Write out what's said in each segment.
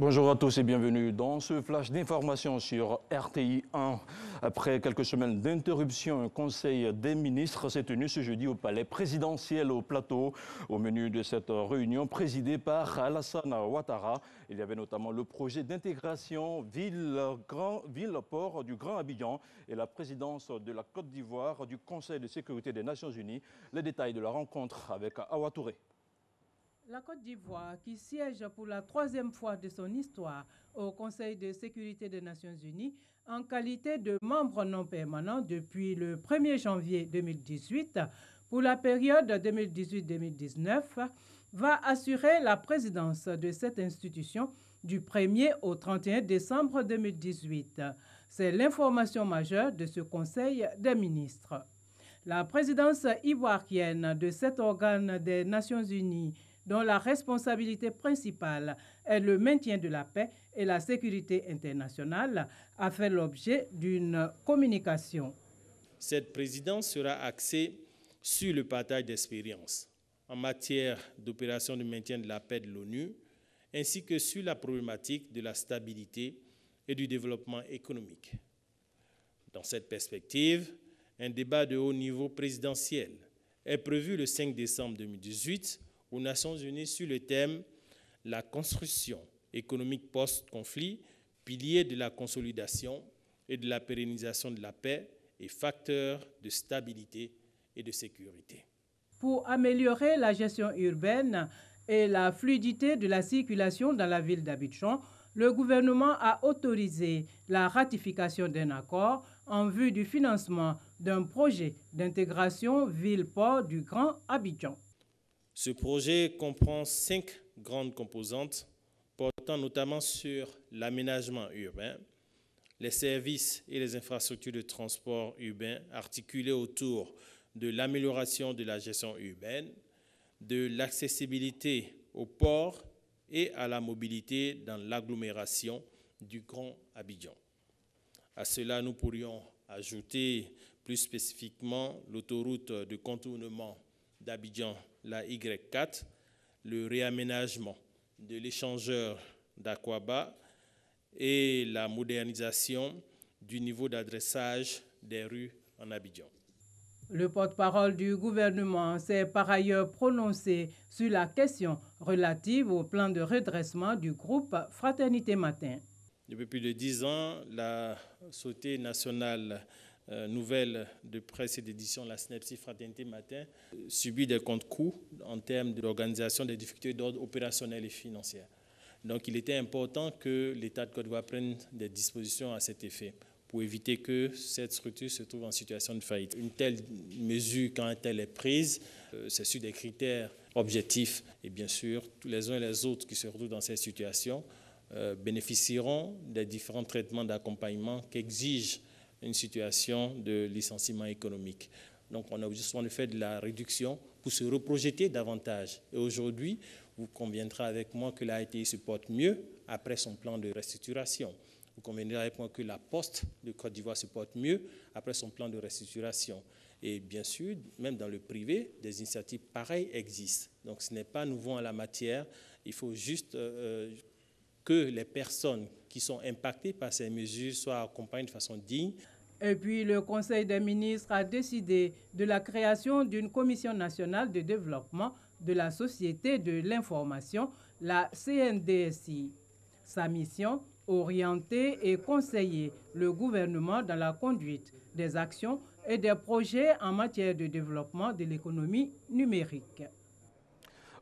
Bonjour à tous et bienvenue dans ce flash d'information sur RTI 1. Après quelques semaines d'interruption, un conseil des ministres s'est tenu ce jeudi au palais présidentiel au Plateau. Au menu de cette réunion présidée par Alassane Ouattara, il y avait notamment le projet d'intégration ville-port du Grand Abidjan et la présidence de la Côte d'Ivoire du Conseil de sécurité des Nations Unies. Les détails de la rencontre avec Awa Touré. La Côte d'Ivoire, qui siège pour la troisième fois de son histoire au Conseil de sécurité des Nations Unies, en qualité de membre non permanent depuis le 1er janvier 2018, pour la période 2018-2019, va assurer la présidence de cette institution du 1er au 31 décembre 2018. C'est l'information majeure de ce Conseil des ministres. La présidence ivoirienne de cet organe des Nations Unies, dont la responsabilité principale est le maintien de la paix et la sécurité internationale, a fait l'objet d'une communication. Cette présidence sera axée sur le partage d'expériences en matière d'opérations de maintien de la paix de l'ONU, ainsi que sur la problématique de la stabilité et du développement économique. Dans cette perspective, un débat de haut niveau présidentiel est prévu le 5 décembre 2018 aux Nations Unies sur le thème « La construction économique post-conflit, pilier de la consolidation et de la pérennisation de la paix et facteur de stabilité et de sécurité ». Pour améliorer la gestion urbaine et la fluidité de la circulation dans la ville d'Abidjan, le gouvernement a autorisé la ratification d'un accord en vue du financement d'un projet d'intégration ville-port du Grand Abidjan. Ce projet comprend 5 grandes composantes portant notamment sur l'aménagement urbain, les services et les infrastructures de transport urbain articulés autour de l'amélioration de la gestion urbaine, de l'accessibilité au port et à la mobilité dans l'agglomération du Grand Abidjan. À cela, nous pourrions ajouter plus spécifiquement l'autoroute de contournement d'Abidjan, la Y4, le réaménagement de l'échangeur d'Akwaba et la modernisation du niveau d'adressage des rues en Abidjan. Le porte-parole du gouvernement s'est par ailleurs prononcé sur la question relative au plan de redressement du groupe Fraternité Matin. Depuis plus de 10 ans, la Société nationale nouvelle de presse et d'édition, la SNEPSI Fraternité Matin, subit des contre-coups en termes d'organisation des difficultés d'ordre opérationnel et financier. Donc il était important que l'État de Côte d'Ivoire prenne des dispositions à cet effet pour éviter que cette structure se trouve en situation de faillite. Une telle mesure, quand elle est prise, c'est sur des critères objectifs. Et bien sûr, tous les uns et les autres qui se retrouvent dans cette situation bénéficieront des différents traitements d'accompagnement qu'exige une situation de licenciement économique. Donc on a justement fait de la réduction pour se reprojeter davantage. Et aujourd'hui, vous conviendrez avec moi que l'AITI se porte mieux après son plan de restructuration. Vous conviendrez avec moi que la Poste de Côte d'Ivoire se porte mieux après son plan de restructuration. Et bien sûr, même dans le privé, des initiatives pareilles existent. Donc ce n'est pas nouveau en la matière. Il faut juste que les personnes qui sont impactées par ces mesures soient accompagnées de façon digne. Et puis le Conseil des ministres a décidé de la création d'une commission nationale de développement de la société de l'information, la CNDSI. Sa mission, orienter et conseiller le gouvernement dans la conduite des actions et des projets en matière de développement de l'économie numérique.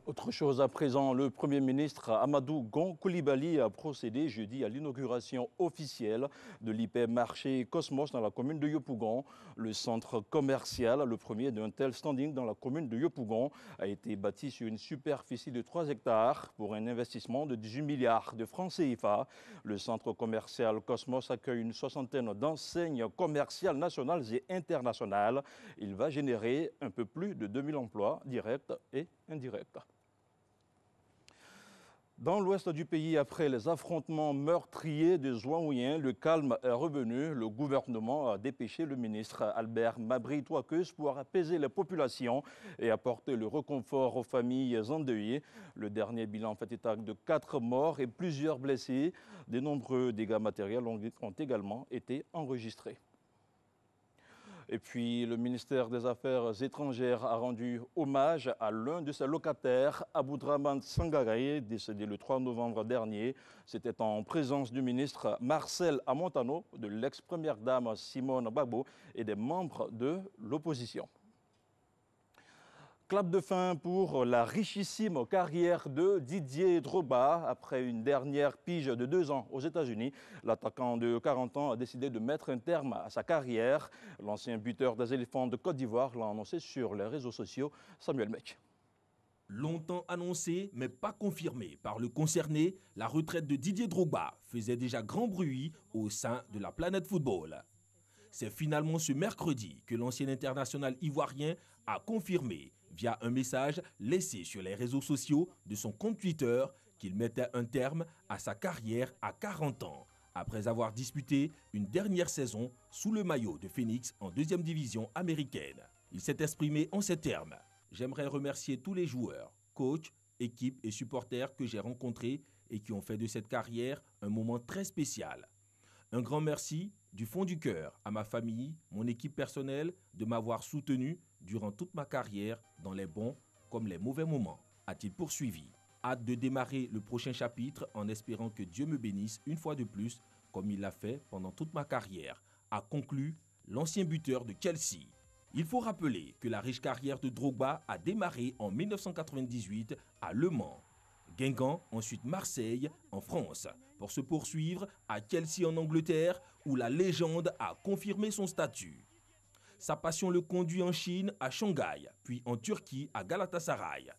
Autre chose à présent, le Premier ministre Amadou Gon Coulibaly a procédé jeudi à l'inauguration officielle de l'hypermarché Cosmos dans la commune de Yopougon. Le centre commercial, le premier d'un tel standing dans la commune de Yopougon, a été bâti sur une superficie de 3 hectares pour un investissement de 18 milliards de francs CFA. Le centre commercial Cosmos accueille une soixantaine d'enseignes commerciales nationales et internationales. Il va générer un peu plus de 2000 emplois directs et indirects. Dans l'ouest du pays, après les affrontements meurtriers de Zouaouien, le calme est revenu. Le gouvernement a dépêché le ministre Albert Mabry-Touakeus pour apaiser les populations et apporter le réconfort aux familles endeuillées. Le dernier bilan fait état de 4 morts et plusieurs blessés. De nombreux dégâts matériels ont également été enregistrés. Et puis, le ministère des Affaires étrangères a rendu hommage à l'un de ses locataires, Aboudraman Sangaré, décédé le 3 novembre dernier. C'était en présence du ministre Marcel Amontano, de l'ex-première dame Simone Gbagbo et des membres de l'opposition. Clap de fin pour la richissime carrière de Didier Drogba. Après une dernière pige de 2 ans aux États-Unis, l'attaquant de 40 ans a décidé de mettre un terme à sa carrière. L'ancien buteur des éléphants de Côte d'Ivoire l'a annoncé sur les réseaux sociaux. Samuel Mec. Longtemps annoncé, mais pas confirmé par le concerné, la retraite de Didier Drogba faisait déjà grand bruit au sein de la planète football. C'est finalement ce mercredi que l'ancien international ivoirien a confirmé via un message laissé sur les réseaux sociaux de son compte Twitter qu'il mettait un terme à sa carrière à 40 ans, après avoir disputé une dernière saison sous le maillot de Phoenix en 2e division américaine. Il s'est exprimé en ces termes. « J'aimerais remercier tous les joueurs, coachs, équipes et supporters que j'ai rencontrés et qui ont fait de cette carrière un moment très spécial. Un grand merci du fond du cœur à ma famille, mon équipe personnelle, de m'avoir soutenu durant toute ma carrière dans les bons comme les mauvais moments, a-t-il poursuivi. Hâte de démarrer le prochain chapitre en espérant que Dieu me bénisse une fois de plus comme il l'a fait pendant toute ma carrière, a conclu l'ancien buteur de Chelsea. Il faut rappeler que la riche carrière de Drogba a démarré en 1998 à Le Mans. Guingamp, ensuite Marseille en France, pour se poursuivre à Chelsea en Angleterre où la légende a confirmé son statut. Sa passion le conduit en Chine à Shanghai, puis en Turquie à Galatasaray.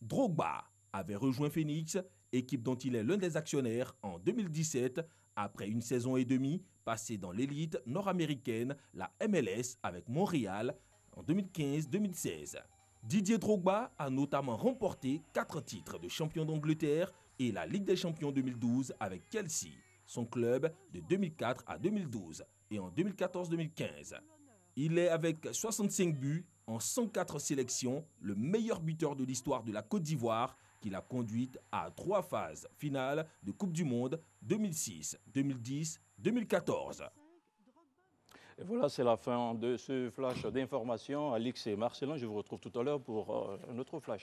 Drogba avait rejoint Phoenix, équipe dont il est l'un des actionnaires en 2017, après une saison et demie passée dans l'élite nord-américaine, la MLS avec Montréal en 2015-2016. Didier Drogba a notamment remporté 4 titres de champion d'Angleterre et la Ligue des champions 2012 avec Chelsea, son club de 2004 à 2012 et en 2014-2015. Il est avec 65 buts en 104 sélections, le meilleur buteur de l'histoire de la Côte d'Ivoire qui l'a conduite à 3 phases finales de Coupe du Monde 2006, 2010, 2014. Et voilà, c'est la fin de ce flash d'information. Alix et Marcelin, je vous retrouve tout à l'heure pour un autre flash.